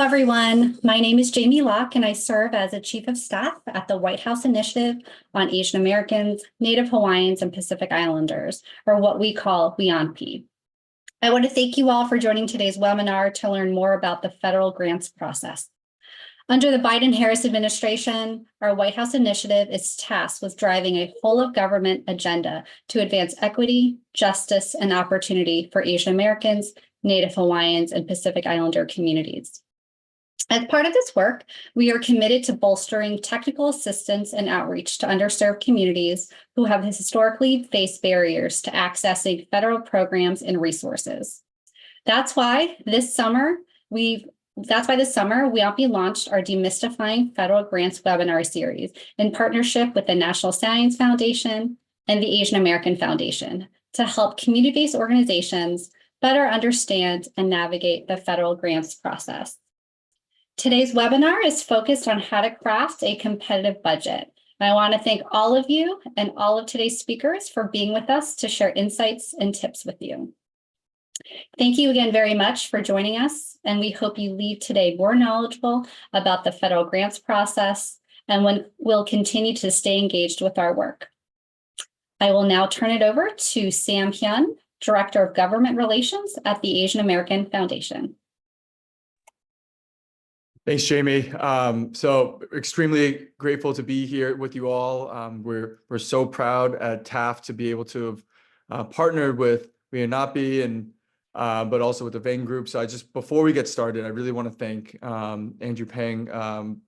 everyone. My name is Jamie Locke, and I serve as a Chief of Staff at the White House Initiative on Asian Americans, Native Hawaiians, and Pacific Islanders, or what we call WHIAANHPI. I want to thank you all for joining today's webinar to learn more about the federal grants process. Under the Biden-Harris administration, our White House Initiative is tasked with driving a whole-of-government agenda to advance equity, justice, and opportunity for Asian Americans, Native Hawaiians, and Pacific Islander communities. As part of this work, we are committed to bolstering technical assistance and outreach to underserved communities who have historically faced barriers to accessing federal programs and resources. That's why this summer, WHIAANHPI launched our Demystifying Federal Grants webinar series in partnership with the National Science Foundation and the Asian American Foundation to help community-based organizations better understand and navigate the federal grants process. Today's webinar is focused on how to craft a competitive budget. And I want to thank all of you and all of today's speakers for being with us to share insights and tips with you. Thank you again very much for joining us, and we hope you leave today more knowledgeable about the federal grants process and we'll continue to stay engaged with our work. I will now turn it over to Sam Hyun, Director of Government Relations at the Asian American Foundation. Thanks, Jamie. So extremely grateful to be here with you all. We're so proud at TAAF to be able to have partnered with WHIAANHPI and but also with the Vang Group. So before we get started, I really want to thank Andrew Pang,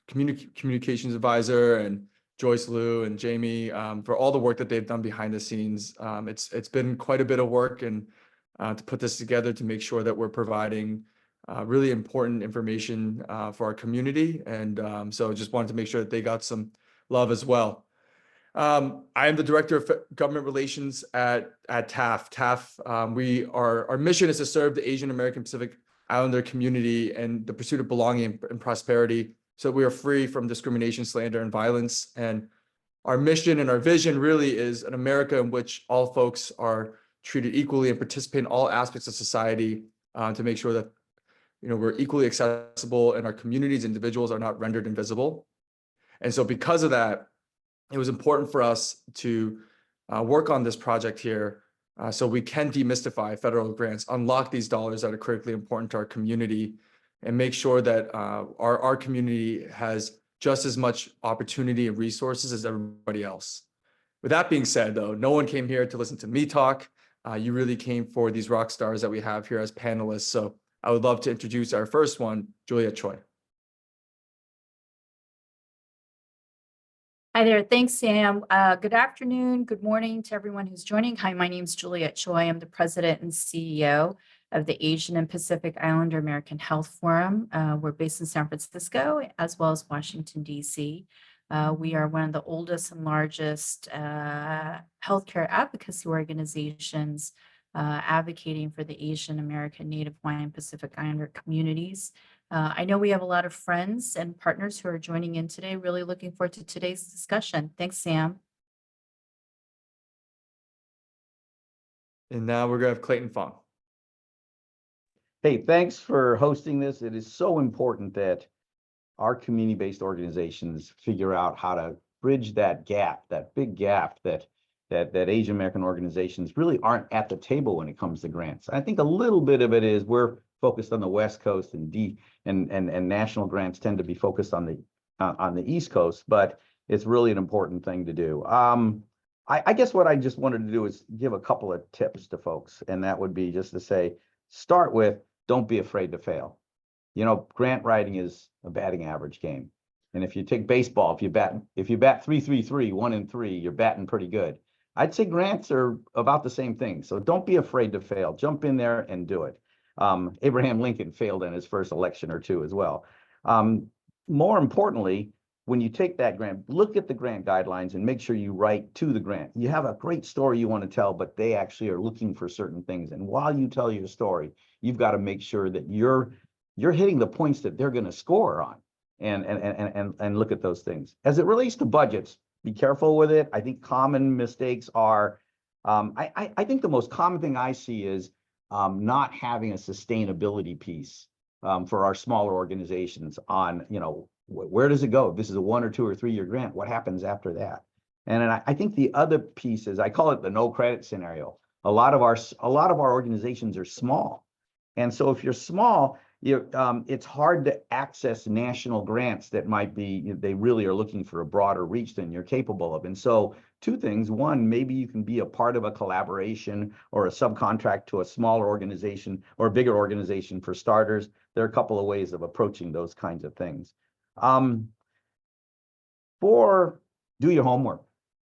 Communications Advisor, and Joyce Liu and Jamie for all the work that they've done behind the scenes. It's been quite a bit of work and to put this together to make sure that we're providing really important information for our community. And so just wanted to make sure that they got some love as well. I am the Director of Government Relations at TAAF. TAAF, our mission is to serve the Asian American Pacific Islander community and the pursuit of belonging and prosperity so we are free from discrimination, slander, and violence. And our mission and our vision really is an America in which all folks are treated equally and participate in all aspects of society to make sure that we're equally accessible and our communities, individuals are not rendered invisible. And so because of that, it was important for us to work on this project here so we can demystify federal grants, unlock these dollars that are critically important to our community, and make sure that our community has just as much opportunity and resources as everybody else. With that being said, though, no one came here to listen to me talk. You really came for these rock stars that we have here as panelists. So I would love to introduce our first one, Juliet Choi. Hi there. Thanks, Sam. Good afternoon. Good morning to everyone who's joining. Hi, my name is Juliet Choi. I'm the President and CEO of the Asian and Pacific Islander American Health Forum. We're based in San Francisco as well as Washington, D.C. We are one of the oldest and largest healthcare advocacy organizations advocating for the Asian American, Native Hawaiian, Pacific Islander communities. I know we have a lot of friends and partners who are joining in today. Really looking forward to today's discussion. Thanks, Sam. And now we're going to have Clayton Fong. Hey, thanks for hosting this. It is so important that our community-based organizations figure out how to bridge that gap, that big gap that Asian American organizations really aren't at the table when it comes to grants. I think a little bit of it is we're focused on the West Coast and national grants tend to be focused on the East Coast, but it's really an important thing to do. I guess what I just wanted to do is give a couple of tips to folks, and that would be just to say, start with, don't be afraid to fail. Grant writing is a batting average game. And if you take baseball, if you bat 3-3-3, 1 and 3, you're batting pretty good. I'd say grants are about the same thing. So don't be afraid to fail. Jump in there and do it. Abraham Lincoln failed in his first election or two as well. More importantly, when you take that grant, look at the grant guidelines and make sure you write to the grant. You have a great story you want to tell, but they actually are looking for certain things. And while you tell your story, you've got to make sure that you're hitting the points that they're going to score on and look at those things. As it relates to budgets, be careful with it. I think common mistakes are, I think the most common thing I see is not having a sustainability piece for our smaller organizations on, you know, where does it go? This is a 1 or 2 or 3 year grant. What happens after that? And then I think the other piece is, I call it the no credit scenario. A lot of our organizations are small. And so if you're small, it's hard to access national grants that might be, they really are looking for a broader reach than you're capable of. And so 2 things. One, maybe you can be a part of a collaboration or a subcontract to a smaller organization or a bigger organization for starters. There are a couple of ways of approaching those kinds of things. Do your homework.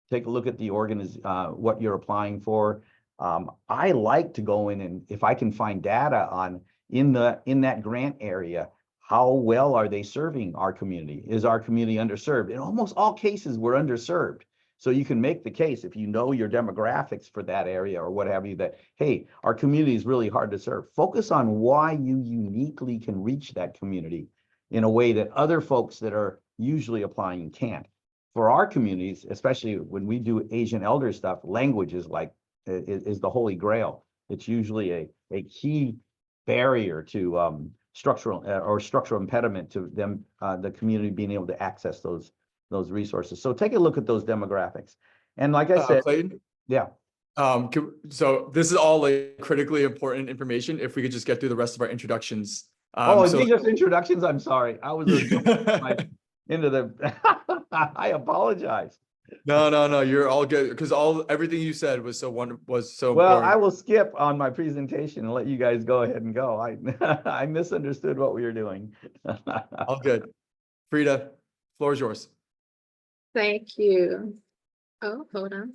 Take a look at the what you're applying for. I like to go in, and if I can find data on in that grant area, how well are they serving our community? Is our community underserved? In almost all cases, we're underserved. So you can make the case, if you know your demographics for that area or what have you, that, hey, our community is really hard to serve. Focus on why you uniquely can reach that community in a way that other folks that are usually applying can't. For our communities, especially when we do Asian elder stuff, language is is the holy grail. It's usually a key barrier to structural impediment to them, the community being able to access those resources. So take a look at those demographics. And like I said, Clayton, yeah. So this is all like critically important information. If we could just get through the rest of our introductions. So these are introductions. I'm sorry. I was into the. I apologize. No, you're all good, because everything you said was so Well, important. I will skip on my presentation and let you guys go ahead and go. I misunderstood what we were doing. All good. Frida, floor is yours. Thank you. Oh, hold on.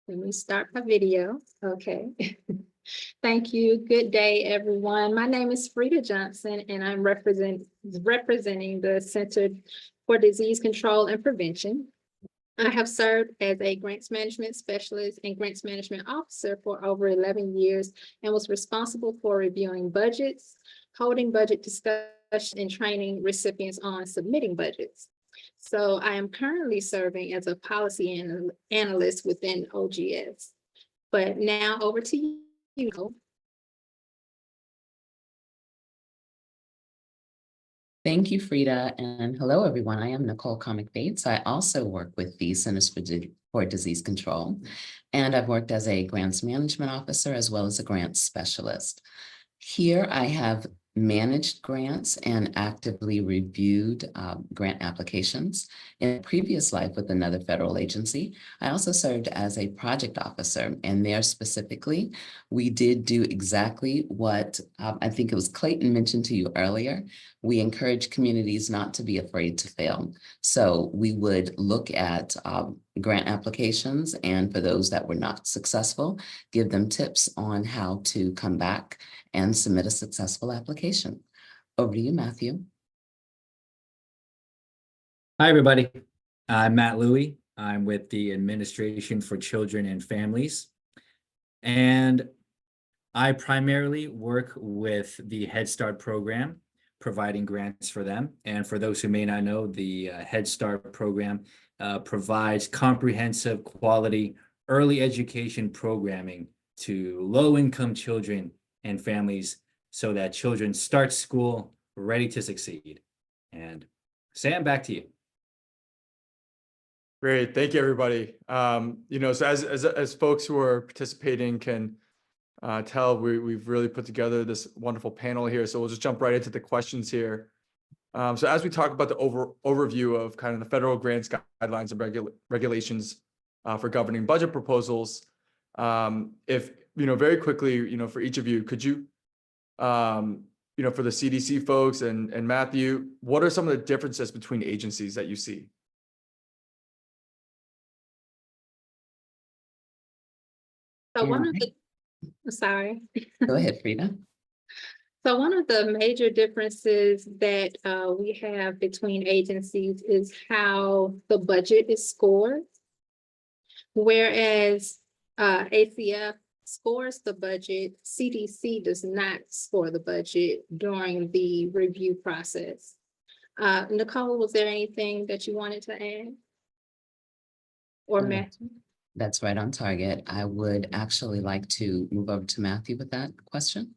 Let me start my video. Okay. Thank you. Good day, everyone. My name is Frida Johnson, and I'm representing the Center for Disease Control and Prevention. I have served as a grants management specialist and grants management officer for over 11 years and was responsible for reviewing budgets, holding budget discussions, and training recipients on submitting budgets. So I am currently serving as a policy analyst within OGS. But now over to you. Thank you, Frida, and hello, everyone. I am Nicole Comic-Bates. I also work with the Centers for Disease Control, and I've worked as a grants management officer as well as a grants specialist. Here, I have managed grants and actively reviewed grant applications. In a previous life with another federal agency, I also served as a project officer, and there specifically, we did do exactly what I think it was Clayton mentioned to you earlier. We encourage communities not to be afraid to fail. So we would look at grant applications, and for those that were not successful, give them tips on how to come back and submit a successful application. Over to you, Matthew. Hi, everybody. I'm Matt Louie. I'm with the Administration for Children and Families. And I primarily work with the Head Start program, providing grants for them. And for those who may not know, the Head Start program provides comprehensive quality early education programming to low-income children and families so that children start school ready to succeed. And Sam, back to you. Great, thank you, everybody. So as folks who are participating can tell, we've really put together this wonderful panel here. So we'll just jump right into the questions here. So as we talk about the overview of kind of the federal grants guidelines and regulations for governing budget proposals, if very quickly, for each of you, could you, for the CDC folks and Matthew, what are some of the differences between agencies that you see? So one of the, sorry. Go ahead, Frida. So one of the major differences that we have between agencies is how the budget is scored. Whereas ACF scores the budget, CDC does not score the budget during the review process. Nicole, was there anything that you wanted to add? Or Matthew? That's right on target. I would actually like to move over to Matthew with that question.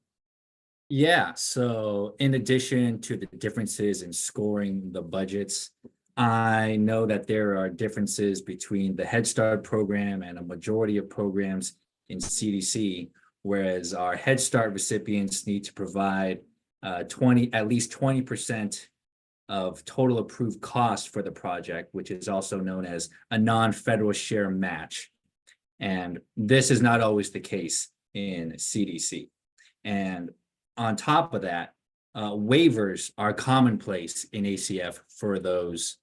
Yeah, so in addition to the differences in scoring the budgets, I know that there are differences between the Head Start program and a majority of programs in CDC, whereas our Head Start recipients need to provide at least 20% of total approved cost for the project, which is also known as a non-federal share match. And this is not always the case in CDC. And on top of that, waivers are commonplace in ACF for those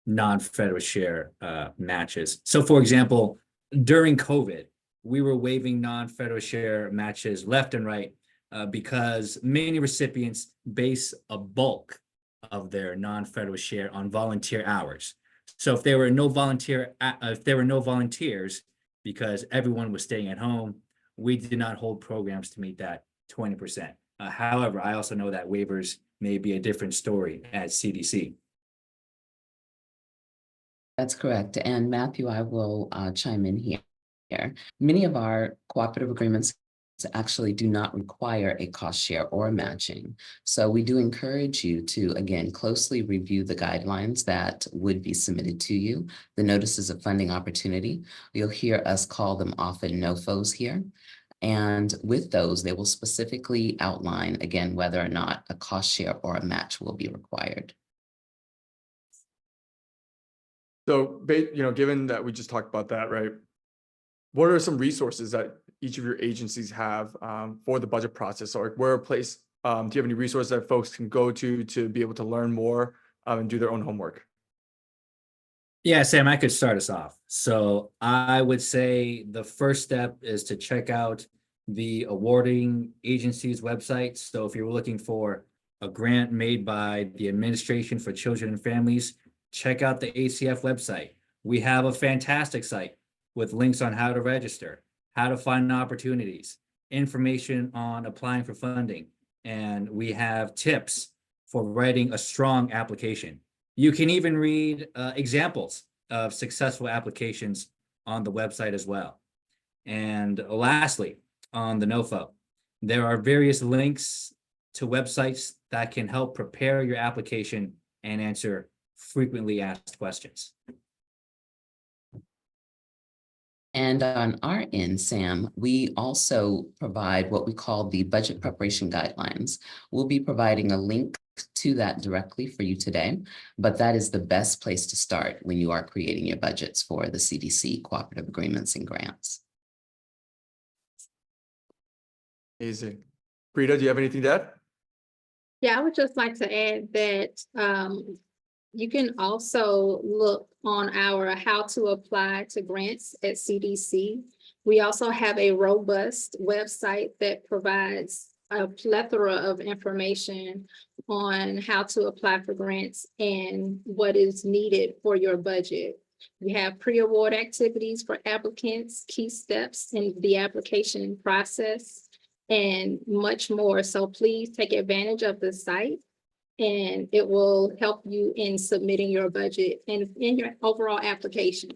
non-federal share matches. So for example, during COVID, we were waiving non-federal share matches left and right because many recipients base a bulk of their non-federal share on volunteer hours. So if there were no volunteers, because everyone was staying at home, we did not hold programs to meet that 20%. However, I also know that waivers may be a different story at CDC. That's correct. And Matthew, I will chime in here. Many of our cooperative agreements actually do not require a cost share or matching. So we do encourage you to, again, closely review the guidelines that would be submitted to you, the notices of funding opportunity. You'll hear us call them often NOFOs here. And with those, they will specifically outline, again, whether or not a cost share or a match will be required. So, given that we just talked about that, right? What are some resources that each of your agencies have for the budget process? Or do you have any resources that folks can go to be able to learn more and do their own homework? Yeah, Sam, I could start us off. So I would say the first step is to check out the awarding agency's website. So if you're looking for a grant made by the Administration for Children and Families, check out the ACF website. We have a fantastic site with links on how to register, how to find opportunities, information on applying for funding, and we have tips for writing a strong application. You can even read examples of successful applications on the website as well. And lastly, on the NOFO, there are various links to websites that can help prepare your application and answer frequently asked questions. And on our end, Sam, we also provide what we call the budget preparation guidelines. We'll be providing a link to that directly for you today, but that is the best place to start when you are creating your budgets for the CDC cooperative agreements and grants. Amazing. Frida, do you have anything to add? Yeah, I would just like to add that you can also look on our how to apply to grants at CDC. We also have a robust website that provides a plethora of information on how to apply for grants and what is needed for your budget. We have pre-award activities for applicants, key steps in the application process, and much more. So please take advantage of the site, and it will help you in submitting your budget and in your overall application.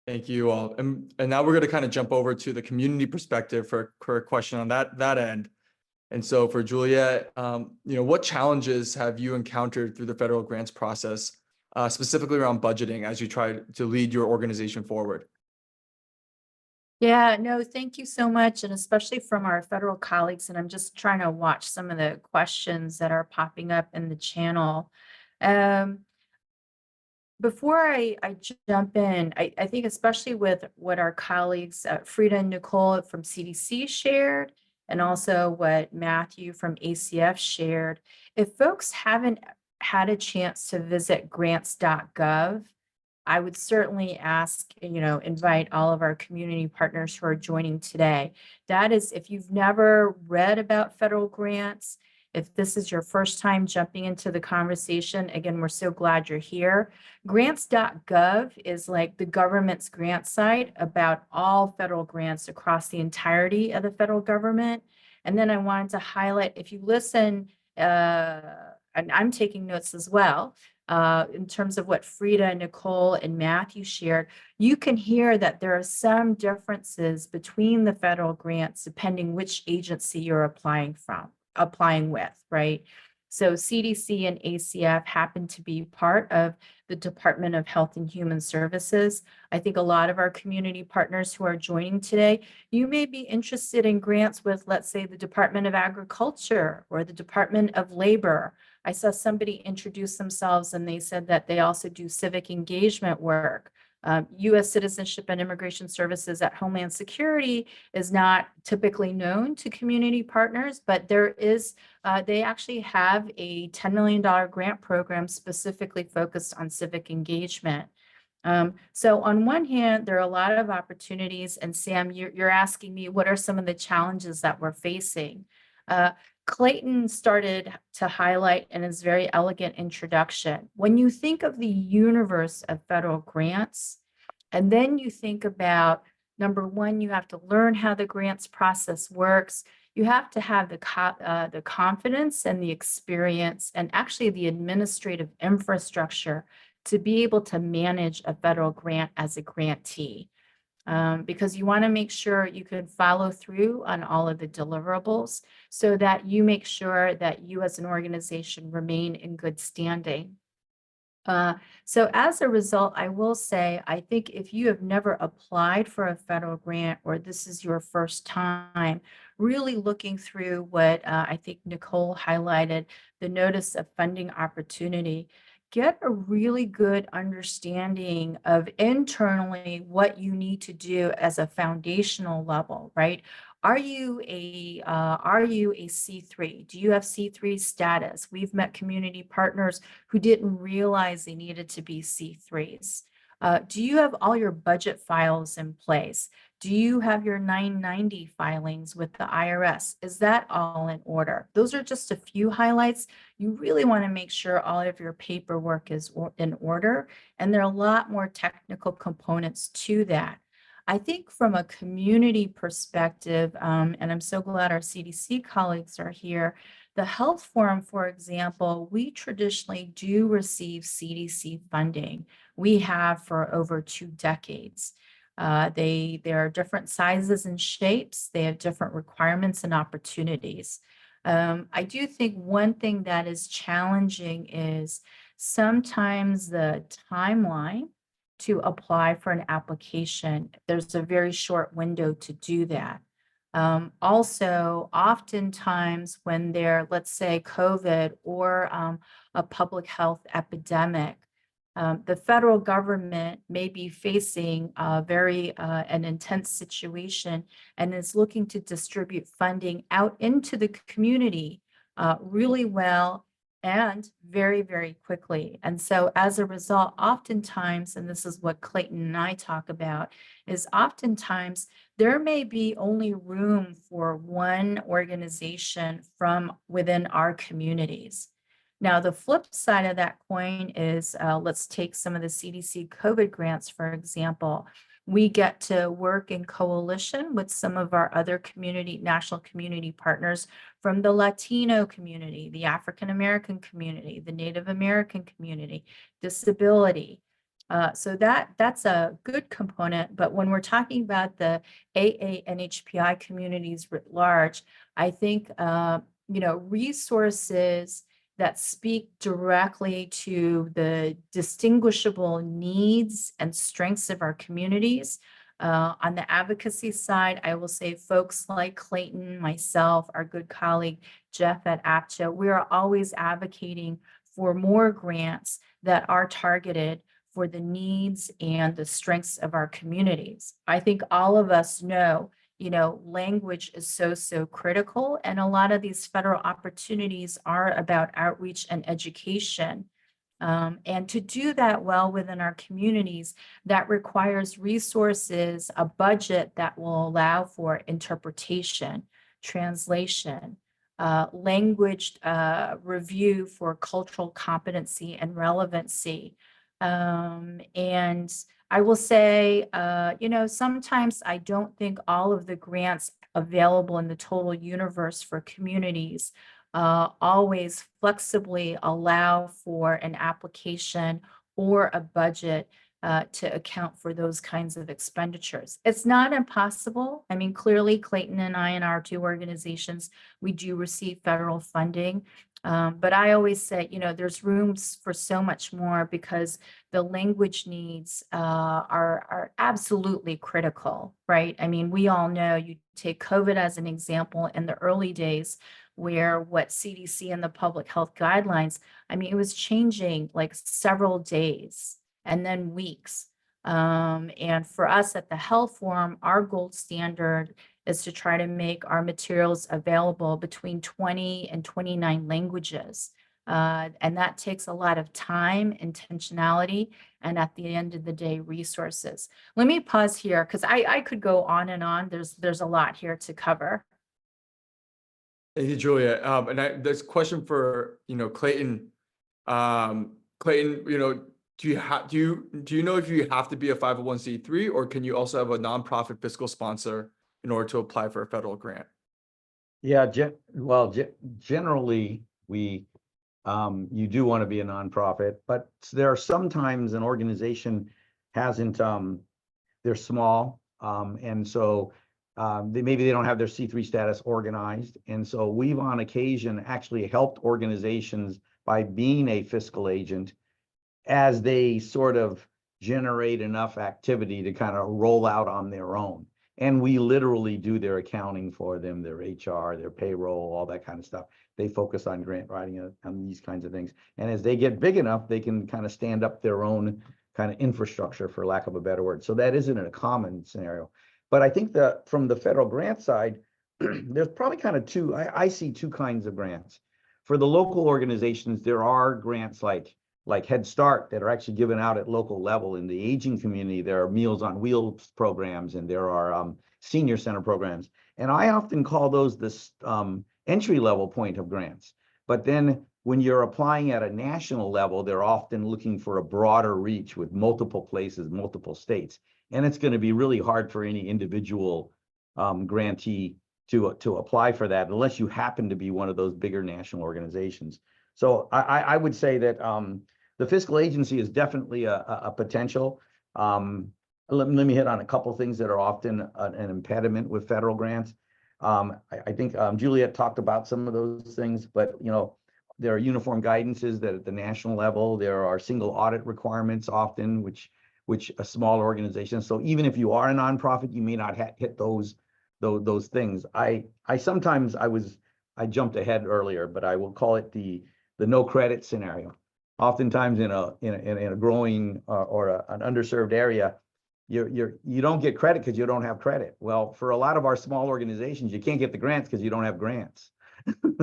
Thank you all. And now we're going to kind of jump over to the community perspective for a question on that end. And so for Juliet, what challenges have you encountered through the federal grants process, specifically around budgeting as you try to lead your organization forward? Yeah, no, thank you so much. And especially from our federal colleagues. And I'm just trying to watch some of the questions that are popping up in the channel. Before I jump in, I think especially with what our colleagues, Frida and Nicole from CDC shared, and also what Matthew from ACF shared, if folks haven't had a chance to visit grants.gov, I would certainly invite all of our community partners who are joining today. That is, if you've never read about federal grants, if this is your first time jumping into the conversation, again, we're so glad you're here. Grants.gov is like the government's grant site about all federal grants across the entirety of the federal government. And then I wanted to highlight, if you listen, and I'm taking notes as well, in terms of what Frida, Nicole, and Matthew shared, you can hear that there are some differences between the federal grants depending which agency you're applying with, right? So CDC and ACF happen to be part of the Department of Health and Human Services. I think a lot of our community partners who are joining today, you may be interested in grants with, let's say, the Department of Agriculture or the Department of Labor. I saw somebody introduce themselves and they said that they also do civic engagement work. U.S. Citizenship and Immigration Services at Homeland Security is not typically known to community partners, but there is, they actually have a $10 million grant program specifically focused on civic engagement. So on one hand, there are a lot of opportunities, and Sam, you're asking me, what are some of the challenges that we're facing? Clayton started to highlight in his very elegant introduction. When you think of the universe of federal grants, and then you think about, number one, you have to learn how the grants process works. You have to have the confidence and the experience and actually the administrative infrastructure to be able to manage a federal grant as a grantee. Because you want to make sure you can follow through on all of the deliverables so that you make sure that you as an organization remain in good standing. So as a result, I will say, I think if you have never applied for a federal grant or this is your first time, really looking through what I think Nicole highlighted, the notice of funding opportunity, get a really good understanding of internally what you need to do as a foundational level, right? Are you a C3? Do you have C3 status? We've met community partners who didn't realize they needed to be C3s. Do you have all your budget files in place? Do you have your 990 filings with the IRS? Is that all in order? Those are just a few highlights. You really want to make sure all of your paperwork is in order, and there are a lot more technical components to that. I think from a community perspective, and I'm so glad our CDC colleagues are here, the Health Forum, for example, we traditionally do receive CDC funding. We have for over 2 decades. There are different sizes and shapes. They have different requirements and opportunities. I do think one thing that is challenging is sometimes the timeline to apply for an application. There's a very short window to do that. Also, oftentimes when they're, let's say, COVID or a public health epidemic, the federal government may be facing an intense situation and is looking to distribute funding out into the community really well and very, very quickly. And so as a result, oftentimes, and this is what Clayton and I talk about, is oftentimes there may be only room for one organization from within our communities. Now, the flip side of that coin is, let's take some of the CDC COVID grants, for example. We get to work in coalition with some of our other national community partners from the Latino community, the African American community, the Native American community, disability. So that's a good component. But when we're talking about the WHIAANHPI communities writ large, I think resources that speak directly to the distinguishable needs and strengths of our communities. On the advocacy side, I will say folks like Clayton, myself, our good colleague, Jeff at APCHA, we are always advocating for more grants that are targeted for the needs and the strengths of our communities. I think all of us know language is so critical. And a lot of these federal opportunities are about outreach and education. And to do that well within our communities, that requires resources, a budget that will allow for interpretation, translation, language review for cultural competency and relevancy. And I will say, sometimes I don't think all of the grants available in the total universe for communities always flexibly allow for an application or a budget to account for those kinds of expenditures. It's not impossible. I mean, clearly Clayton and I and our two organizations, we do receive federal funding. But I always say, you know, there's rooms for so much more because the language needs are absolutely critical, right? I mean, we all know, you take COVID as an example in the early days, where what CDC and the public health guidelines, I mean, it was changing like several days and then weeks. And for us at the Health Forum, our gold standard is to try to make our materials available between 20 and 29 languages. And that takes a lot of time, intentionality, and at the end of the day, resources. Let me pause here because I could go on and on. There's a lot here to cover. Thank you, Julia. There's a question for, Clayton. Clayton, do you know if you have to be a 501c3 or can you also have a nonprofit fiscal sponsor in order to apply for a federal grant? Yeah, generally, you do want to be a nonprofit, but there are sometimes an organization hasn't, they're small, and so maybe they don't have their C3 status organized. And so we've on occasion actually helped organizations by being a fiscal agent as they sort of generate enough activity to kind of roll out on their own. And we literally do their accounting for them, their HR, their payroll, all that kind of stuff. They focus on grant writing on these kinds of things. And as they get big enough, they can kind of stand up their own kind of infrastructure, for lack of a better word. So that isn't a common scenario. But I think that from the federal grant side, there's probably kind of I see two kinds of grants. For the local organizations, there are grants like Head Start that are actually given out at local level. In the aging community, there are Meals on Wheels programs and there are senior center programs. And I often call those this entry level point of grants. But then when you're applying at a national level, they're often looking for a broader reach with multiple places, multiple states. And it's going to be really hard for any individual grantee to apply for that unless you happen to be one of those bigger national organizations. So I would say that the fiscal agency is definitely a potential. Let me hit on a couple things that are often an impediment with federal grants. I think Juliet talked about some of those things, but there are uniform guidances that at the national level, there are single audit requirements often, which a small organization. So even if you are a nonprofit, you may not hit those things. I jumped ahead earlier, but I will call it the no credit scenario. Oftentimes in a growing or an underserved area, you don't get credit because you don't have credit. Well, for a lot of our small organizations, you can't get the grants because you don't have grants.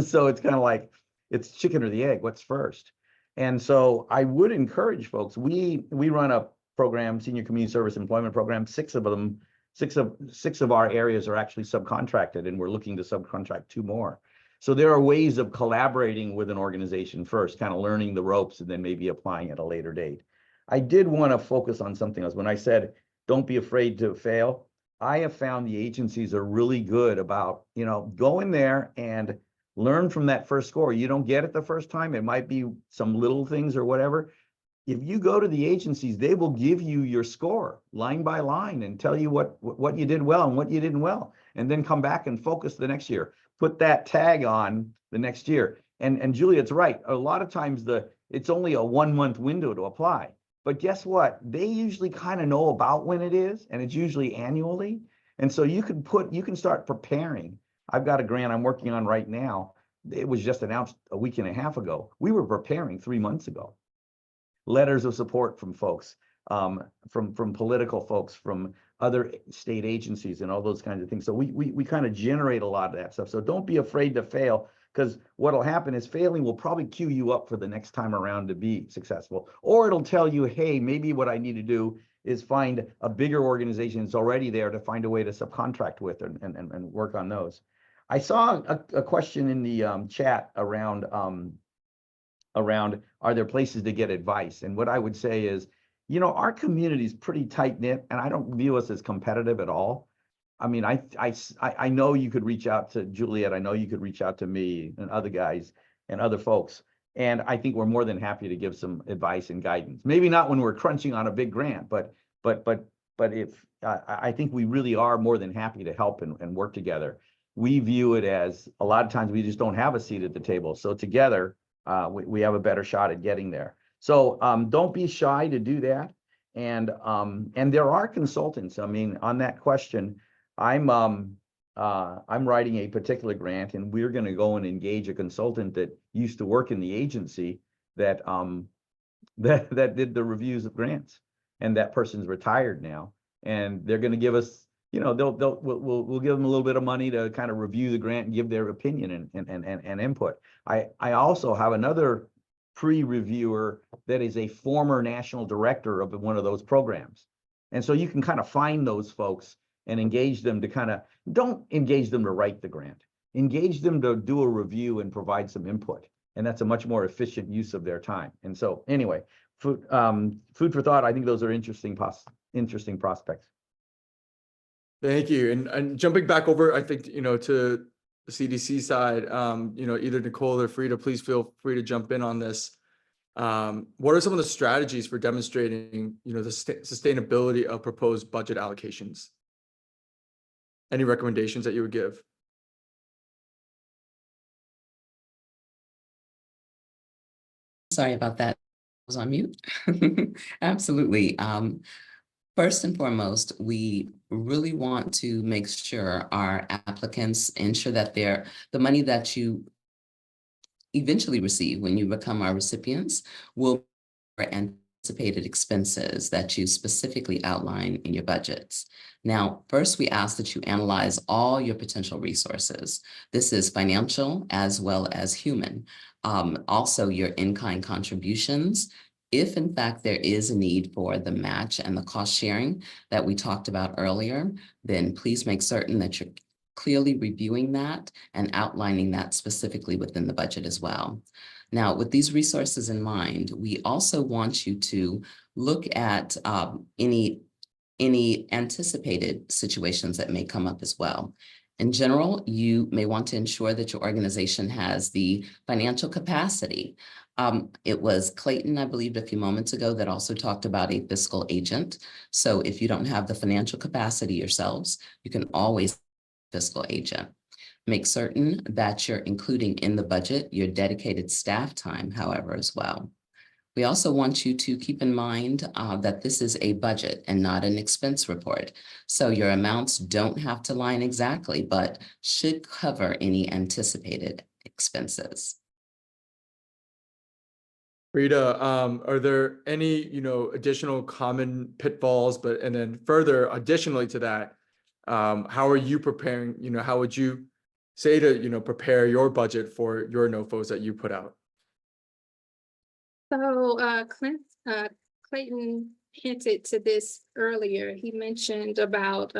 So it's kind of like it's chicken or the egg. What's first? And so I would encourage folks. We run a program, Senior Community Service Employment Program. Six of our areas are actually subcontracted, and we're looking to subcontract 2 more. So there are ways of collaborating with an organization first, kind of learning the ropes, and then maybe applying at a later date. I did want to focus on something else. When I said, don't be afraid to fail, I have found the agencies are really good about, go in there and learn from that first score. You don't get it the first time. It might be some little things or whatever. If you go to the agencies, they will give you your score line by line and tell you what you did well and what you didn't well, and then come back and focus the next year. Put that tag on the next year. And Juliet's right. A lot of times it's only a 1-month window to apply. But guess what? They usually kind of know about when it is, and it's usually annually. And so you can start preparing. I've got a grant I'm working on right now. It was just announced a week and a half ago. We were preparing 3 months ago. Letters of support from folks, from political folks, from other state agencies and all those kinds of things. So we kind of generate a lot of that stuff. So don't be afraid to fail, because what'll happen is failing will probably cue you up for the next time around to be successful. Or it'll tell you, hey, maybe what I need to do is find a bigger organization that's already there to find a way to subcontract with and work on those. I saw a question in the chat around are there places to get advice? And what I would say is, our community is pretty tight knit, and I don't view us as competitive at all. I mean, I know you could reach out to Juliet. I know you could reach out to me and other guys and other folks. And I think we're more than happy to give some advice and guidance. Maybe not when we're crunching on a big grant, but if I think we really are more than happy to help and work together. We view it as a lot of times we just don't have a seat at the table. So together, we have a better shot at getting there. So don't be shy to do that. And there are consultants. I mean, on that question, I'm writing a particular grant, and we're going to go and engage a consultant that used to work in the agency that that did the reviews of grants, and that person's retired now, and they're going to give us, you know, we'll give them a little bit of money to kind of review the grant and give their opinion and input. I also have another pre-reviewer that is a former national director of one of those programs, and so you can kind of find those folks and engage them to don't engage them to write the grant, engage them to do a review and provide some input. And that's a much more efficient use of their time. And so anyway, food for thought. I think those are interesting prospects. Thank you. And jumping back over, I think, you know, to the CDC side, you know, either Nicole or Frida, please feel free to jump in on this. What are some of the strategies for demonstrating, you know, the sustainability of proposed budget allocations? Any recommendations that you would give? Sorry about that. I was on mute. Absolutely. First and foremost, we really want to make sure our applicants ensure that the money that you eventually receive when you become our recipients will be anticipated expenses that you specifically outline in your budgets. Now, first, we ask that you analyze all your potential resources. This is financial as well as human. Also, your in-kind contributions. If in fact there is a need for the match and the cost sharing that we talked about earlier, then please make certain that you're clearly reviewing that and outlining that specifically within the budget as well. Now, with these resources in mind, we also want you to look at any anticipated situations that may come up as well. In general, you may want to ensure that your organization has the financial capacity. It was Clayton, I believe, a few moments ago that also talked about a fiscal agent. So if you don't have the financial capacity yourselves, you can always fiscal agent. Make certain that you're including in the budget your dedicated staff time, however, as well. We also want you to keep in mind that this is a budget and not an expense report. So your amounts don't have to line exactly, but should cover any anticipated expenses. Rita, are there any, you know, additional common pitfalls, and then further additionally to that, how are you preparing, you know, how would you say to, you know, prepare your budget for your NOFOs that you put out? So Clayton hinted to this earlier. He mentioned about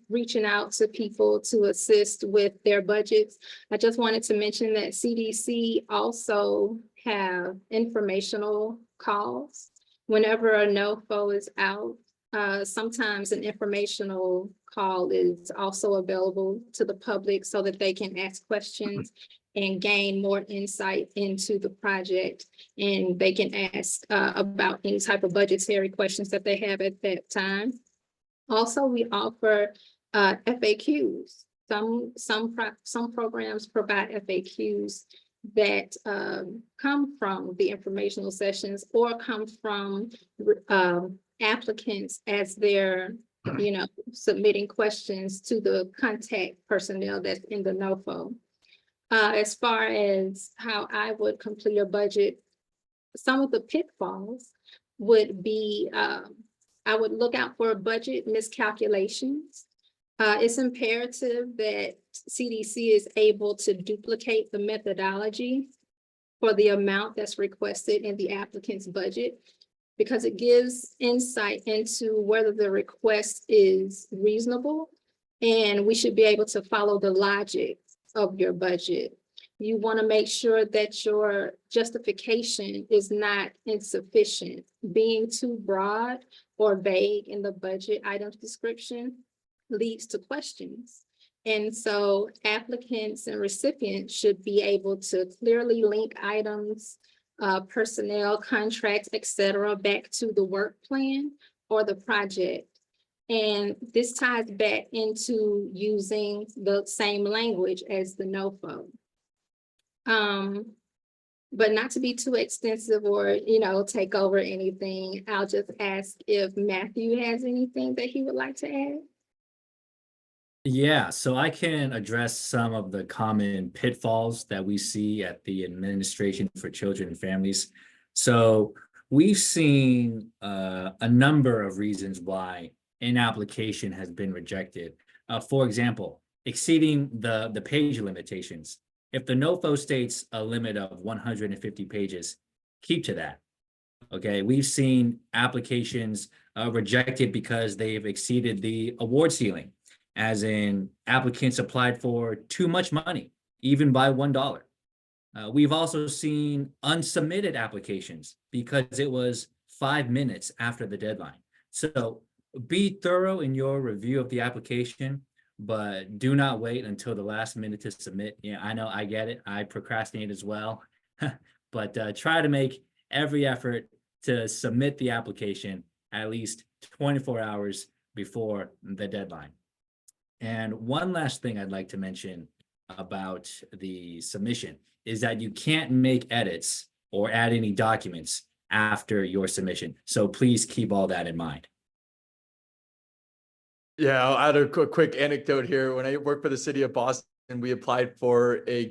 reaching out to people to assist with their budgets. I just wanted to mention that CDC also have informational calls. Whenever a NOFO is out, sometimes an informational call is also available to the public so that they can ask questions and gain more insight into the project, and they can ask about any type of budgetary questions that they have at that time. Also, we offer FAQs. Some programs provide FAQs that come from the informational sessions or come from applicants as they're, you know, submitting questions to the contact personnel that's in the NOFO. As far as how I would complete a budget, some of the pitfalls would be, I would look out for budget miscalculations. It's imperative that CDC is able to duplicate the methodology for the amount that's requested in the applicant's budget, because it gives insight into whether the request is reasonable, and we should be able to follow the logic of your budget. You want to make sure that your justification is not insufficient. Being too broad or vague in the budget items description leads to questions. And so applicants and recipients should be able to clearly link items, personnel, contracts, et cetera, back to the work plan or the project. And this ties back into using the same language as the NOFO. But not to be too extensive or, take over anything, I'll just ask if Matthew has anything that he would like to add. Yeah, so I can address some of the common pitfalls that we see at the Administration for Children and Families. So we've seen a number of reasons why an application has been rejected. For example, exceeding the page limitations. If the NOFO states a limit of 150 pages, keep to that. Okay, we've seen applications rejected because they've exceeded the award ceiling, as in applicants applied for too much money, even by $1. We've also seen unsubmitted applications because it was 5 minutes after the deadline. So be thorough in your review of the application, but do not wait until the last minute to submit. Yeah, I know, I get it. I procrastinate as well, but try to make every effort to submit the application at least 24 hours before the deadline. And one last thing I'd like to mention about the submission is that you can't make edits or add any documents after your submission. So please keep all that in mind. Yeah, I'll add a quick anecdote here. When I worked for the city of Boston, we applied for a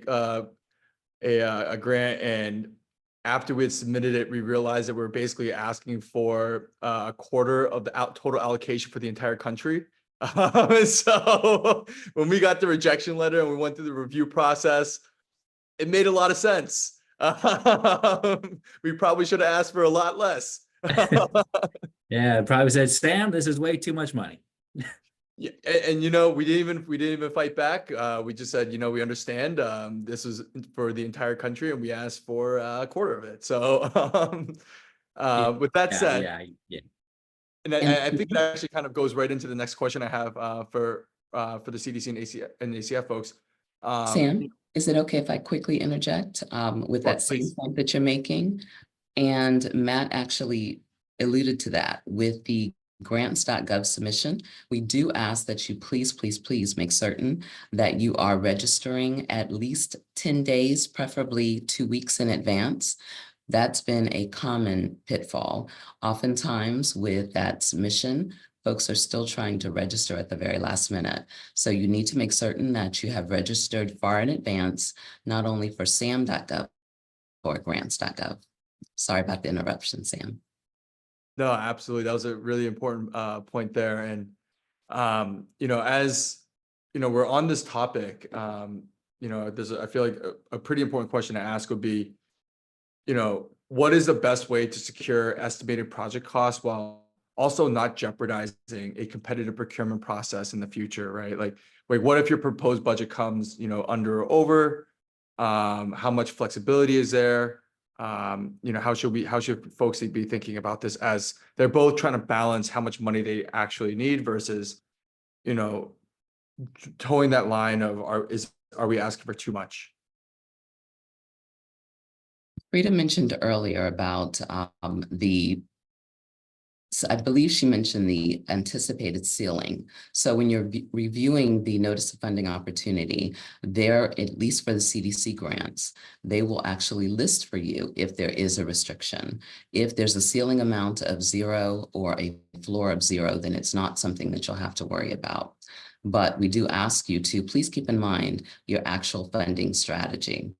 grant, and after we had submitted it, we realized that we were basically asking for a quarter of the total allocation for the entire country. So when we got the rejection letter and we went through the review process, it made a lot of sense. We probably should have asked for a lot less. Yeah, probably said, Sam, this is way too much money. Yeah, and we didn't even fight back. We just said, we understand. This is for the entire country, and we asked for a quarter of it. So, with that said, yeah. and I think it actually kind of goes right into the next question I have for the CDC and ACF folks. Sam, is it okay if I quickly interject with that same please. point that you're making? And Matt actually alluded to that with the grants.gov submission. We do ask that you please make certain that you are registering at least 10 days, preferably 2 weeks in advance. That's been a common pitfall. Oftentimes with that submission, folks are still trying to register at the very last minute. So you need to make certain that you have registered far in advance, not only for sam.gov or grants.gov. Sorry about the interruption, Sam. No, absolutely. That was a really important point there. And, as, we're on this topic, I feel like a pretty important question to ask would be, what is the best way to secure estimated project costs while also not jeopardizing a competitive procurement process in the future, right? Like what if your proposed budget comes, under or over? How much flexibility is there? How should folks be thinking about this as they're both trying to balance how much money they actually need versus, towing that line of are we asking for too much? Frida mentioned earlier about I believe she mentioned the anticipated ceiling. So when you're reviewing the notice of funding opportunity, there, at least for the CDC grants, they will actually list for you if there is a restriction. If there's a ceiling amount of 0 or a floor of 0, then it's not something that you'll have to worry about. But we do ask you to please keep in mind your actual funding strategy.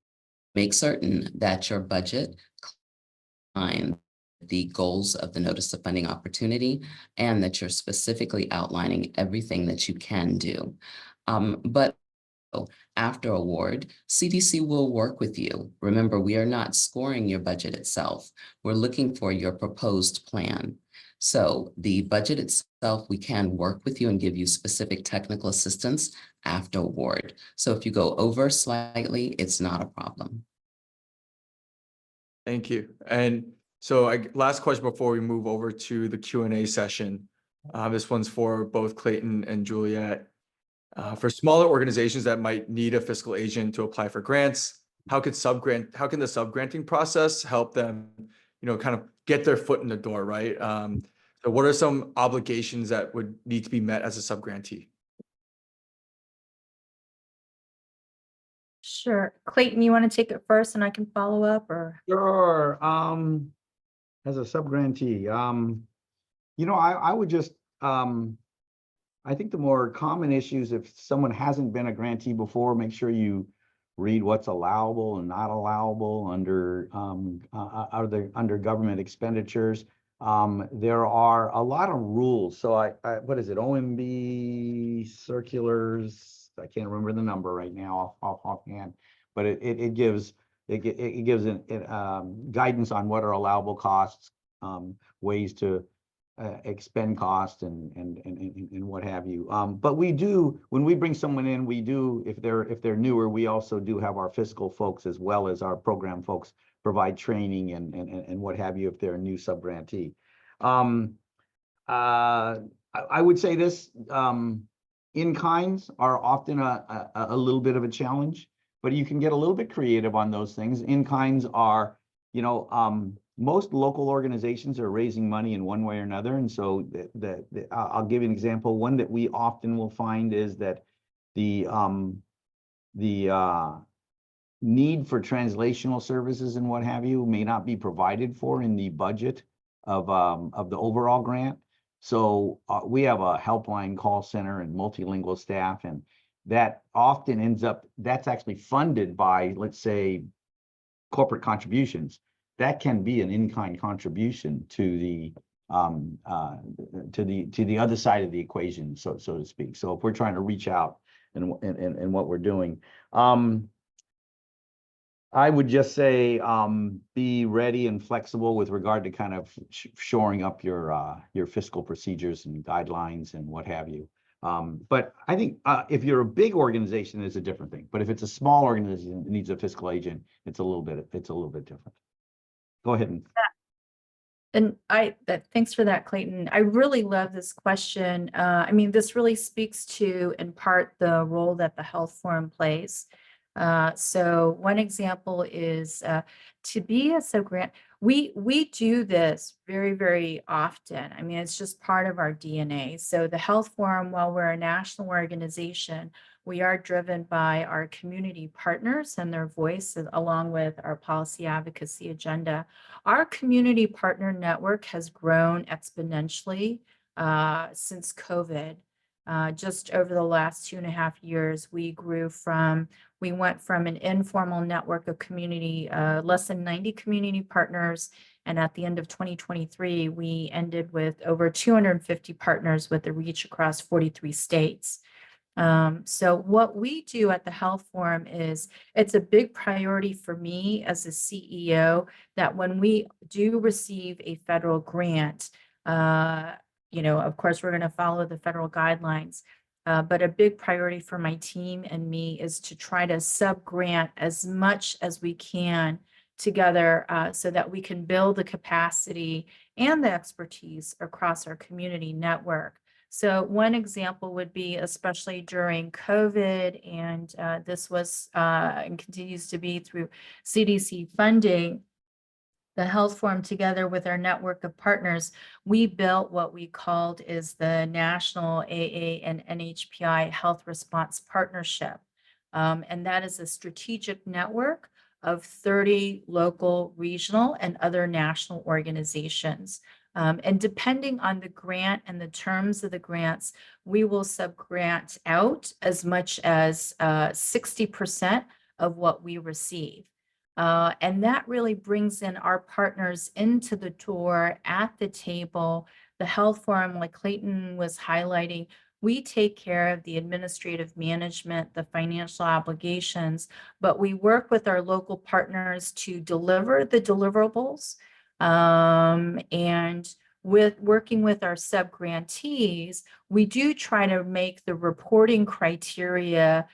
Make certain that your budget aligns the goals of the notice of funding opportunity and that you're specifically outlining everything that you can do. But after award, CDC will work with you. Remember, we are not scoring your budget itself. We're looking for your proposed plan. So the budget itself, we can work with you and give you specific technical assistance after award. So if you go over slightly, it's not a problem. Thank you. And so last question before we move over to the Q&A session. This one's for both Clayton and Juliet. For smaller organizations that might need a fiscal agent to apply for grants, how can the subgranting process help them, kind of get their foot in the door, right? So what are some obligations that would need to be met as a subgrantee? Sure. Clayton, you want to take it first and I can follow up, or? Sure, as a subgrantee, I would just, I think the more common issues, if someone hasn't been a grantee before, make sure you read what's allowable and not allowable under, under government expenditures. There are a lot of rules. So what is it? OMB circulars. I can't remember the number right now offhand, but it gives guidance on what are allowable costs, ways to expend cost and what have you. But we do, when we bring someone in, we do, if they're newer, we also do have our fiscal folks as well as our program folks provide training and what have you if they're a new subgrantee. I would say this, in-kinds are often a little bit of a challenge, but you can get a little bit creative on those things. In-kinds are, most local organizations are raising money in one way or another. And so I'll give you an example. One that we often will find is that the need for translational services and what have you may not be provided for in the budget of the overall grant. So we have a helpline call center and multilingual staff, and that often ends up, that's actually funded by, let's say, corporate contributions. That can be an in-kind contribution to the other side of the equation, so to speak. So if we're trying to reach out and what we're doing, I would just say be ready and flexible with regard to kind of shoring up your fiscal procedures and guidelines and what have you. But I think if you're a big organization, it's a different thing. But if it's a small organization that needs a fiscal agent, it's a little bit different. Go ahead. Thanks for that, Clayton. I really love this question. I mean, this really speaks to, in part, the role that the health forum plays. So one example is to be a subgrant. We do this very, very often. I mean, it's just part of our DNA. So the health forum, while we're a national organization, we are driven by our community partners and their voice, along with our policy advocacy agenda. Our community partner network has grown exponentially since COVID. Just over the last 2.5 years, we went from an informal network of community, less than 90 community partners. And at the end of 2023, we ended with over 250 partners with a reach across 43 states. So what we do at the Health Forum is, it's a big priority for me as a CEO that when we do receive a federal grant, of course, we're going to follow the federal guidelines. But a big priority for my team and me is to try to sub-grant as much as we can together so that we can build the capacity and the expertise across our community network. So one example would be, especially during COVID, and this was and continues to be through CDC funding, the Health Forum, together with our network of partners, we built what we called is the National AA and NHPI Health Response Partnership. And that is a strategic network of 30 local, regional, and other national organizations. And depending on the grant and the terms of the grants, we will sub-grant out as much as 60% of what we receive. And that really brings in our partners into the door at the table. The Health Forum, like Clayton was highlighting, we take care of the administrative management, the financial obligations, but we work with our local partners to deliver the deliverables. And with working with our sub-grantees, we do try to make the reporting criteria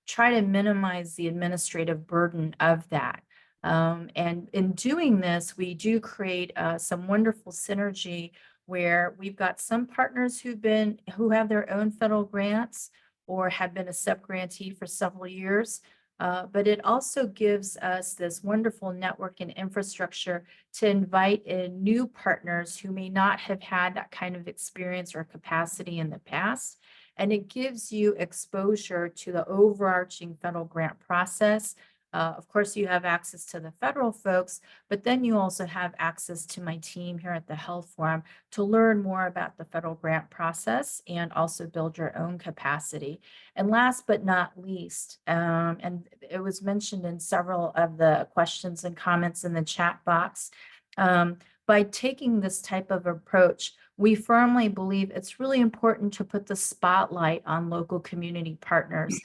try to minimize the administrative burden of that. And in doing this, we do create some wonderful synergy where we've got some partners who have their own federal grants or have been a sub-grantee for several years. But it also gives us this wonderful network and infrastructure to invite in new partners who may not have had that kind of experience or capacity in the past. And it gives you exposure to the overarching federal grant process. Of course, you have access to the federal folks, but then you also have access to my team here at the Health Forum to learn more about the federal grant process and also build your own capacity. And last but not least, and it was mentioned in several of the questions and comments in the chat box, by taking this type of approach, we firmly believe it's really important to put the spotlight on local community partners.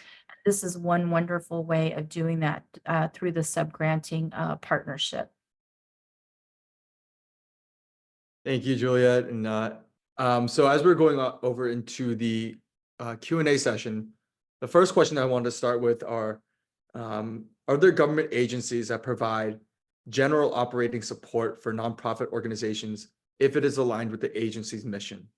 This is one wonderful way of doing that through the sub-granting partnership. Thank you, Juliet. And so as we're going over into the Q&A session, the first question I wanted to start with are there government agencies that provide general operating support for nonprofit organizations if it is aligned with the agency's mission?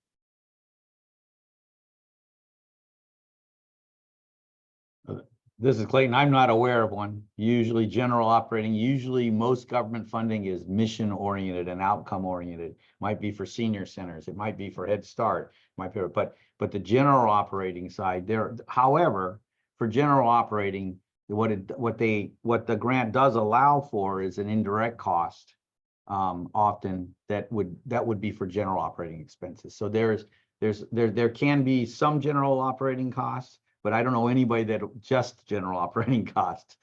This is Clayton. I'm not aware of one. Usually general operating, usually most government funding is mission oriented and outcome oriented. Might be for senior centers. It might be for Head Start. Might be, but the general operating side there, however, for general operating, what the grant does allow for is an indirect cost, often that would be for general operating expenses. So there can be some general operating costs, but I don't know anybody that just general operating costs.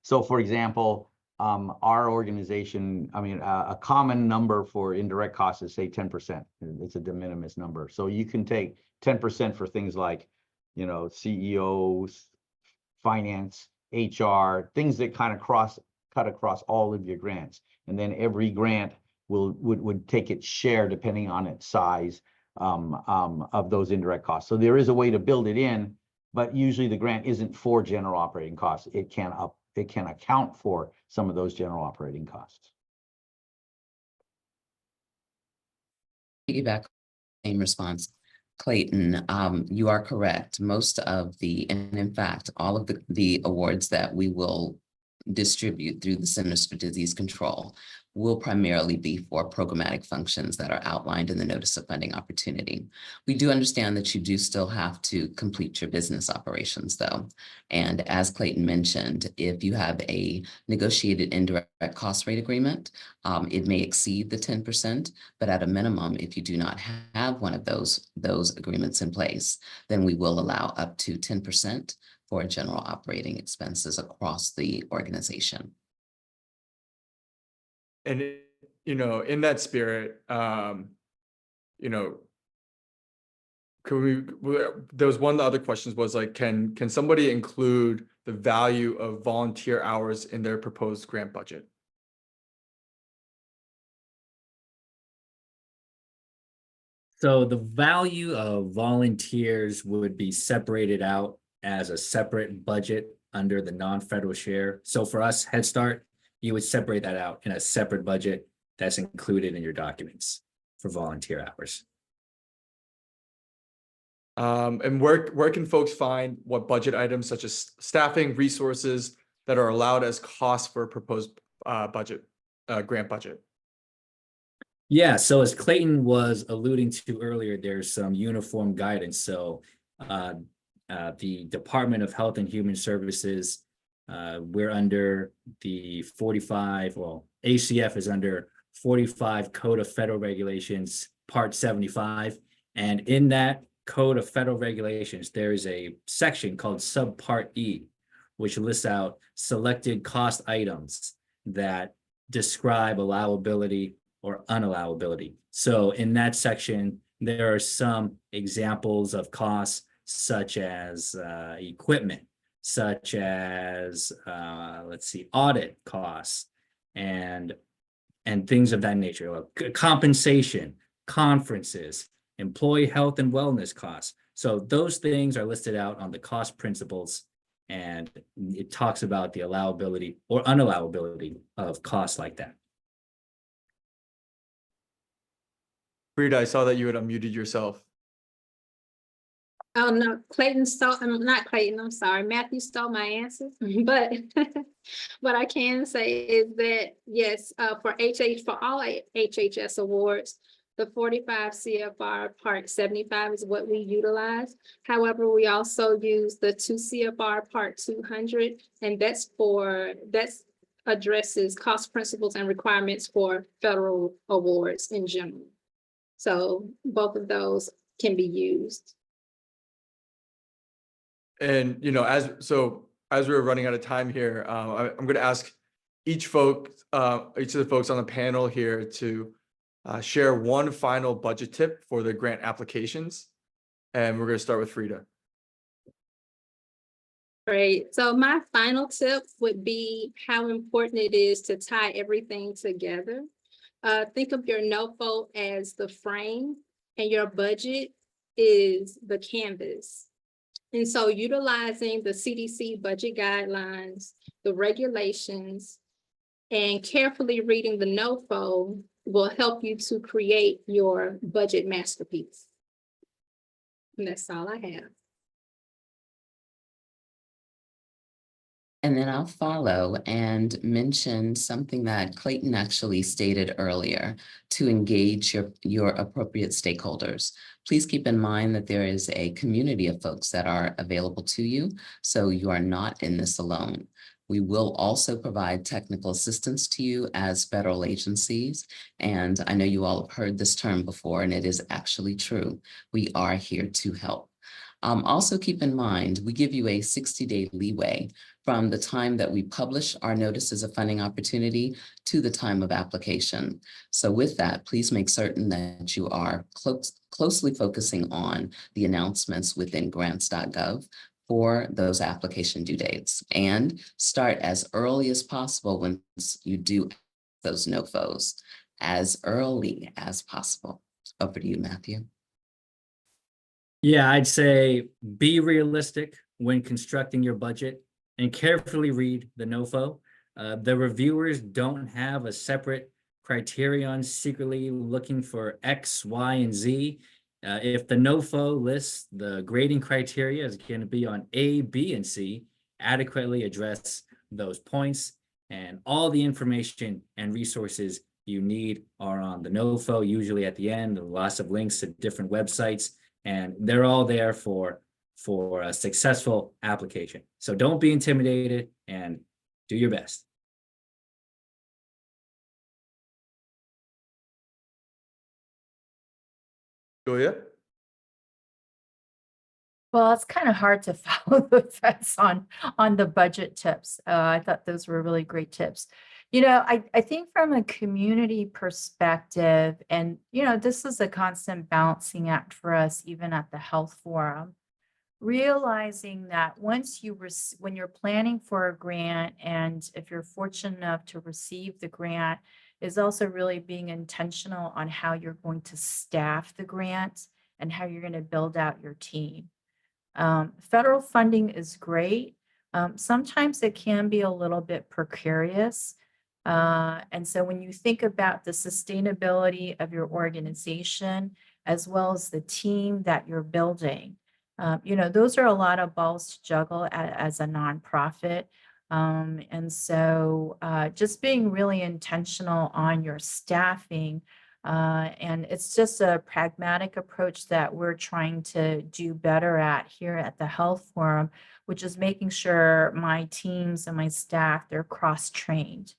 So for example, our organization, I mean, a common number for indirect costs is say 10%. It's a de minimis number. So you can take 10% for things like, you know, CEOs, finance, HR, things that kind of cut across all of your grants. And then every grant would take its share depending on its size of those indirect costs. So there is a way to build it in, but usually the grant isn't for general operating costs. It can account for some of those general operating costs. Piggyback same response. Clayton, you are correct. Most of and in fact, all of the awards that we will distribute through the Centers for Disease Control will primarily be for programmatic functions that are outlined in the Notice of Funding Opportunity. We do understand that you do still have to complete your business operations though. And as Clayton mentioned, if you have a negotiated indirect cost rate agreement, it may exceed the 10%, but at a minimum, if you do not have one of those agreements in place, then we will allow up to 10% for general operating expenses across the organization. And, you know, in that spirit, you know, there was one of the other questions was like, can somebody include the value of volunteer hours in their proposed grant budget? So the value of volunteers would be separated out as a separate budget under the non-federal share. So for us, Head Start, you would separate that out in a separate budget that's included in your documents for volunteer hours. And where can folks find what budget items such as staffing, resources that are allowed as costs for a proposed grant budget? Yeah, so as Clayton was alluding to earlier, there's some uniform guidance. So the Department of Health and Human Services, we're under the 45, well, ACF is under 45 Code of Federal Regulations, Part 75. And in that Code of Federal Regulations, there is a section called Subpart E, which lists out selected cost items that describe allowability or unallowability. So in that section, there are some examples of costs such as equipment, such as, let's see, audit costs and things of that nature, compensation, conferences, employee health and wellness costs. So those things are listed out on the cost principles, and it talks about the allowability or unallowability of costs like that. Frida, I saw that you had unmuted yourself. Oh, no, Clayton stole, not Clayton, I'm sorry, Matthew stole my answers, but what I can say is that, yes, for all HHS awards, the 45 CFR Part 75 is what we utilize. However, we also use the 2 CFR Part 200, and that's addresses cost principles and requirements for federal awards in general. So both of those can be used. And, you know, as we're running out of time here, I'm going to ask each of the folks on the panel here to share one final budget tip for the grant applications. And we're going to start with Frida. Great. So my final tip would be how important it is to tie everything together. Think of your NOFO as the frame and your budget is the canvas. And so utilizing the CDC budget guidelines, the regulations, and carefully reading the NOFO will help you to create your budget masterpiece. And that's all I have. And then I'll follow and mention something that Clayton actually stated earlier, to engage your appropriate stakeholders. Please keep in mind that there is a community of folks that are available to you, so you are not in this alone. We will also provide technical assistance to you as federal agencies. And I know you all have heard this term before, and it is actually true. We are here to help. Also keep in mind, we give you a 60-day leeway from the time that we publish our notices of funding opportunity to the time of application. So with that, please make certain that you are closely focusing on the announcements within grants.gov for those application due dates, and start as early as possible once you do those NOFOs, as early as possible. Over to you, Matthew. Yeah, I'd say be realistic when constructing your budget and carefully read the NOFO. The reviewers don't have a separate criterion secretly looking for X, Y, and Z. If the NOFO lists the grading criteria is going to be on A, B, and C, adequately address those points, and all the information and resources you need are on the NOFO, usually at the end, lots of links to different websites, and they're all there for a successful application. So don't be intimidated and do your best. Julia? Well, it's kind of hard to follow the threads on the budget tips. I thought those were really great tips. You know, I think from a community perspective, and, you know, this is a constant balancing act for us, even at the health forum, realizing that once when you're planning for a grant, and if you're fortunate enough to receive the grant, is also really being intentional on how you're going to staff the grant and how you're going to build out your team. Federal funding is great. Sometimes it can be a little bit precarious. And so when you think about the sustainability of your organization, as well as the team that you're building, you know, those are a lot of balls to juggle as a nonprofit. And so just being really intentional on your staffing, and it's just a pragmatic approach that we're trying to do better at here at the Health Forum, which is making sure my teams and my staff, they're cross-trained.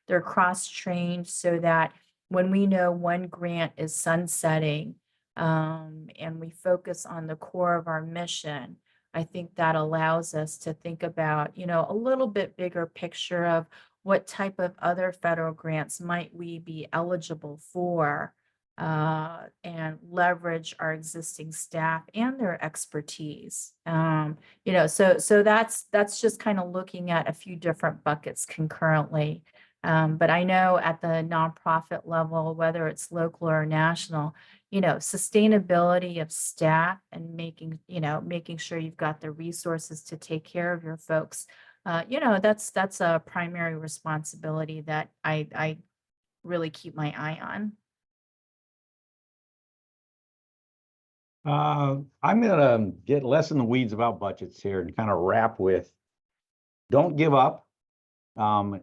They're cross-trained so that when we know one grant is sunsetting, and we focus on the core of our mission, I think that allows us to think about, you know, a little bit bigger picture of what type of other federal grants might we be eligible for, and leverage our existing staff and their expertise. You know, so that's just kind of looking at a few different buckets concurrently. But I know at the nonprofit level, whether it's local or national, you know, sustainability of staff and making sure you've got the resources to take care of your folks, you know, that's a primary responsibility that I really keep my eye on. I'm gonna get less in the weeds about budgets here and kind of wrap with, don't give up.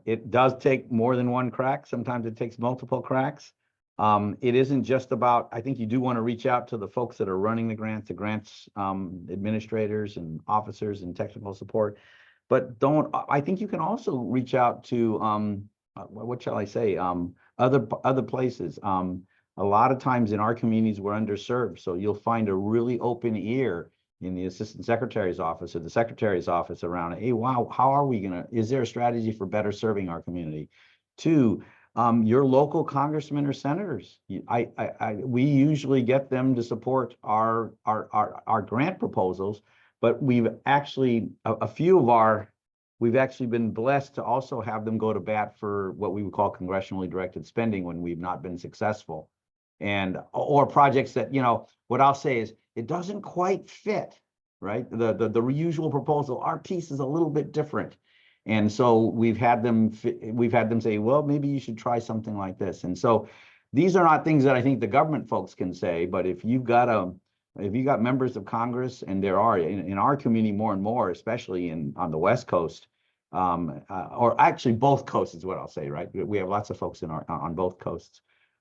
It does take more than one crack. Sometimes it takes multiple cracks. It isn't just about, I think you do want to reach out to the folks that are running the grants, administrators and officers and technical support. But I think you can also reach out to, what shall I say, other places. A lot of times in our communities, we're underserved. So you'll find a really open ear in the assistant secretary's office or the secretary's office around, hey, wow, how are we is there a strategy for better serving our community? Two, your local congressmen or senators. We usually get them to support our grant proposals, but we've actually, we've actually been blessed to also have them go to bat for what we would call congressionally directed spending when we've not been successful. Or projects that, what I'll say is, it doesn't quite fit, right? The usual proposal, our piece is a little bit different. And so we've had them say, well, maybe you should try something like this. And so these are not things that I think the government folks can say, but if you've got members of Congress, and there are in our community more and more, especially on the West Coast, or actually both coasts is what I'll say, right? We have lots of folks on both coasts.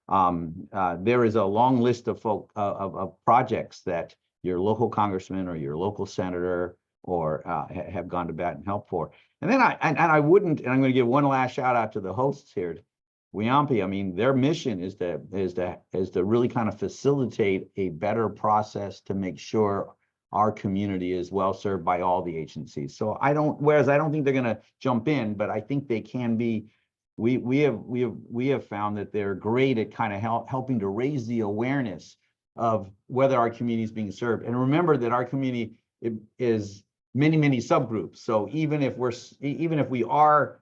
There is a long list of projects that your local congressman or your local senator or have gone to bat and helped for. And then I'm going to give one last shout out to the hosts here, WHIAANHPI. I mean, their mission is to really kind of facilitate a better process to make sure our community is well served by all the agencies. So I don't think they're going to jump in, but I think they can be. We have found that they're great at kind of helping to raise the awareness of whether our community is being served. And remember that our community is many subgroups. So even if we are,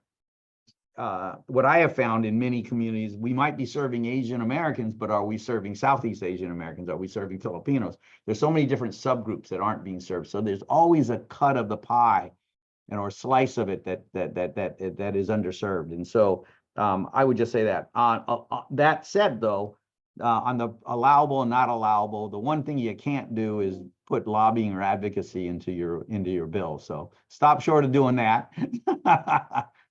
what I have found in many communities, we might be serving Asian Americans, but are we serving Southeast Asian Americans? Are we serving Filipinos? There's so many different subgroups that aren't being served. So there's always a cut of the pie or slice of it that is underserved. And so I would just say that. That said, though, on the allowable and not allowable, the one thing you can't do is put lobbying or advocacy into your bill. So stop short of doing that.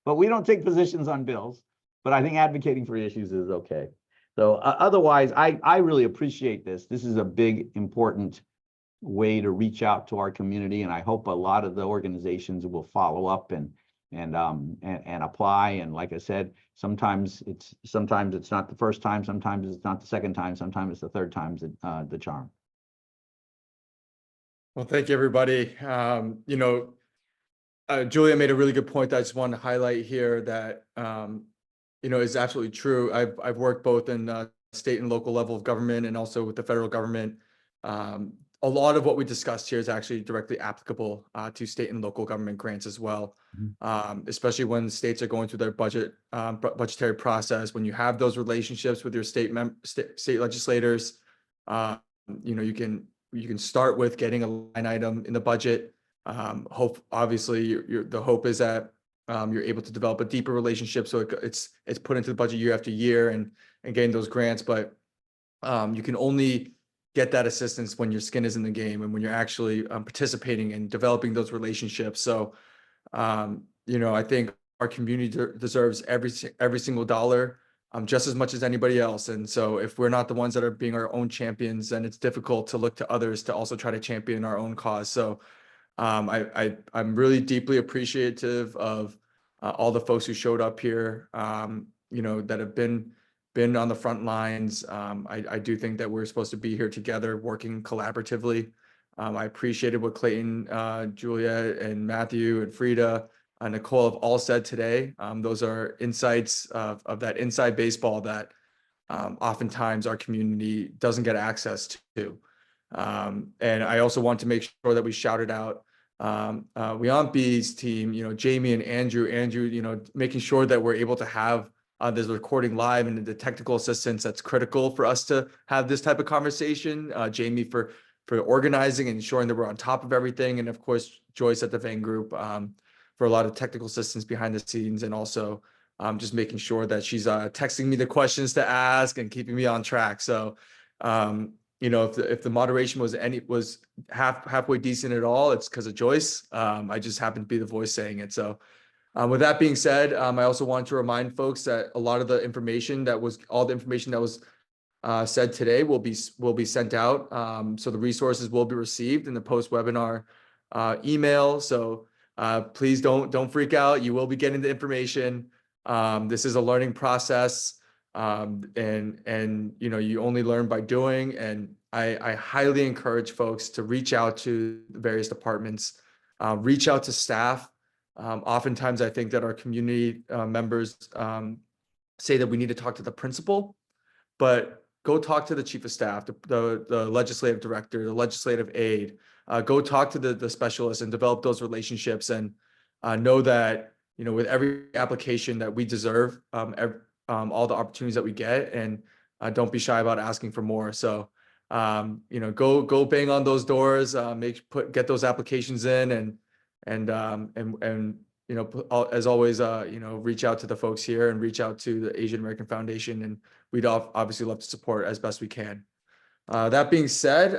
But we don't take positions on bills. But I think advocating for issues is okay. So otherwise, I really appreciate this. This is a big, important way to reach out to our community, and I hope a lot of the organizations will follow up and apply. And like I said, sometimes it's not the first time, sometimes it's not the second time, sometimes it's the third time's the charm. Well, thank you, everybody. Julia made a really good point that I just wanted to highlight here that is absolutely true. I've worked both in state and local level of government and also with the federal government. A lot of what we discussed here is actually directly applicable to state and local government grants as well, especially when states are going through their budgetary process. When you have those relationships with your state legislators, you can start with getting a line item in the budget. Obviously, the hope is that you're able to develop a deeper relationship, so it's put into the budget year after year and getting those grants. But you can only get that assistance when your skin is in the game and when you're actually participating and developing those relationships. So, I think our community deserves every single dollar just as much as anybody else. And so if we're not the ones that are being our own champions, then it's difficult to look to others to also try to champion our own cause. So I'm really deeply appreciative of all the folks who showed up here, that have been on the front lines. I do think that we're supposed to be here together working collaboratively. I appreciated what Clayton, Julia, and Matthew and Frida and Nicole have all said today. Those are insights of that inside baseball that oftentimes our community doesn't get access to. And I also want to make sure that we shouted out WHIAANHPI's team, Jamie and Andrew, making sure that we're able to have this recording live and the technical assistance that's critical for us to have this type of conversation. Jamie for organizing and ensuring that we're on top of everything. And of course, Joyce at the Vang Group for a lot of technical assistance behind the scenes, and also just making sure that she's texting me the questions to ask and keeping me on track. So you know, if the moderation was halfway decent at all, it's because of Joyce. I just happened to be the voice saying it. So with that being said, I also want to remind folks that a lot of the information that was said today will be sent out. So the resources will be received in the post-webinar email. So please don't freak out. You will be getting the information. This is a learning process. And you know, you only learn by doing. And I highly encourage folks to reach out to the various departments, reach out to staff. Oftentimes I think that our community members say that we need to talk to the principal, but go talk to the chief of staff, the legislative director, the legislative aide. Go talk to the specialists and develop those relationships, and know that, you know, with every application that we deserve, all the opportunities that we get, and don't be shy about asking for more. So, you know, go bang on those doors, get those applications in, and you know, as always, you know, reach out to the folks here and reach out to the Asian American Foundation, and we'd obviously love to support as best we can. That being said,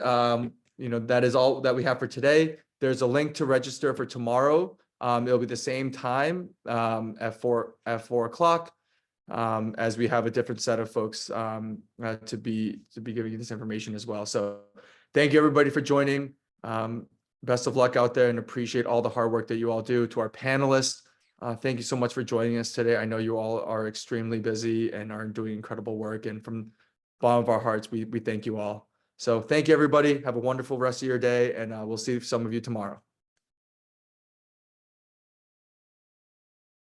you know, that is all that we have for today. There's a link to register for tomorrow. It'll be the same time at 4 o'clock, as we have a different set of folks to be giving you this information as well. So thank you everybody for joining. Best of luck out there, and appreciate all the hard work that you all do. To our panelists, thank you so much for joining us today. I know you all are extremely busy and are doing incredible work, and from the bottom of our hearts, we thank you all. So thank you everybody. Have a wonderful rest of your day, and we'll see some of you tomorrow.